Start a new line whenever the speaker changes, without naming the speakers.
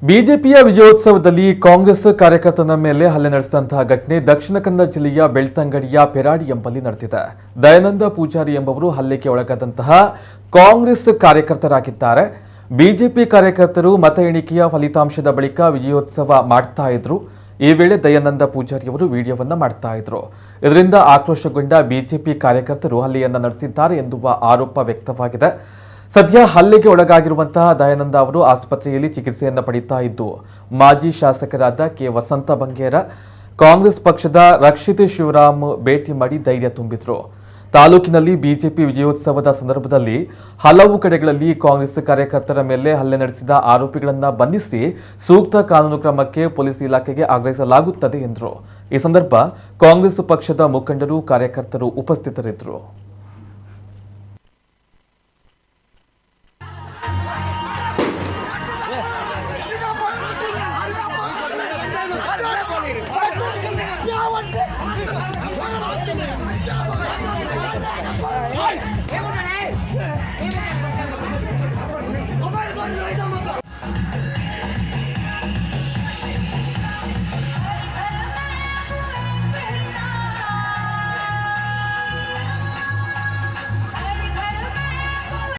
ಬಿಜೆಪಿಯ ವಿಜಯೋತ್ಸವದಲ್ಲಿ ಕಾಂಗ್ರೆಸ್ ಕಾರ್ಯಕರ್ತನ ಮೇಲೆ ಹಲ್ಲೆ ನಡೆಸಿದಂತಹ ಘಟನೆ ದಕ್ಷಿಣ ಕನ್ನಡ ಜಿಲ್ಲೆಯ ಬೆಳ್ತಂಗಡಿಯ ಪೆರಾಡಿ ಎಂಬಲ್ಲಿ ನಡೆದಿದೆ. ದಯಾನಂದ ಪೂಜಾರಿ ಎಂಬುವರು ಹಲ್ಲೆಗೆ ಒಳಗಾದಂತಹ ಕಾಂಗ್ರೆಸ್ ಕಾರ್ಯಕರ್ತರಾಗಿದ್ದಾರೆ. ಬಿಜೆಪಿ ಕಾರ್ಯಕರ್ತರು ಮತ ಎಣಿಕೆಯ ಫಲಿತಾಂಶದ ಬಳಿಕ ವಿಜಯೋತ್ಸವ ಮಾಡ್ತಾ ಇದ್ರು. ಈ ವೇಳೆ ದಯಾನಂದ ಪೂಜಾರಿ ಅವರು ವಿಡಿಯೋವನ್ನ ಮಾಡ್ತಾ ಇದ್ರು. ಇದರಿಂದ ಆಕ್ರೋಶಗೊಂಡ ಬಿಜೆಪಿ ಕಾರ್ಯಕರ್ತರು ಹಲ್ಲೆಯನ್ನ ನಡೆಸಿದ್ದಾರೆ ಎನ್ನುವ ಆರೋಪ ವ್ಯಕ್ತವಾಗಿದೆ. ಸದ್ಯ ಹಲ್ಲೆಗೆ ಒಳಗಾಗಿರುವಂತಹ ದಯಾನಂದ ಅವರು ಆಸ್ಪತ್ರೆಯಲ್ಲಿ ಚಿಕಿತ್ಸೆಯನ್ನು ಪಡೆಯುತ್ತಾ ಇದ್ದು, ಮಾಜಿ ಶಾಸಕರಾದ ಕೆ ವಸಂತ ಬಂಗೇರ, ಕಾಂಗ್ರೆಸ್ ಪಕ್ಷದ ರಕ್ಷಿತ್ ಶಿವರಾಮ್ ಭೇಟಿ ಮಾಡಿ ಧೈರ್ಯ ತುಂಬಿದ್ರು. ತಾಲೂಕಿನಲ್ಲಿ ಬಿಜೆಪಿ ವಿಜಯೋತ್ಸವದ ಸಂದರ್ಭದಲ್ಲಿ ಹಲವು ಕಡೆಗಳಲ್ಲಿ ಕಾಂಗ್ರೆಸ್ ಕಾರ್ಯಕರ್ತರ ಮೇಲೆ ಹಲ್ಲೆ ನಡೆಸಿದ ಆರೋಪಿಗಳನ್ನು ಬಂಧಿಸಿ ಸೂಕ್ತ ಕಾನೂನು ಕ್ರಮಕ್ಕೆ ಪೊಲೀಸ್ ಇಲಾಖೆಗೆ ಆಗ್ರಹಿಸಲಾಗುತ್ತದೆ ಎಂದರು. ಈ ಸಂದರ್ಭ ಕಾಂಗ್ರೆಸ್ ಪಕ್ಷದ ಮುಖಂಡರು, ಕಾರ್ಯಕರ್ತರು ಉಪಸ್ಥಿತರಿದ್ದರು.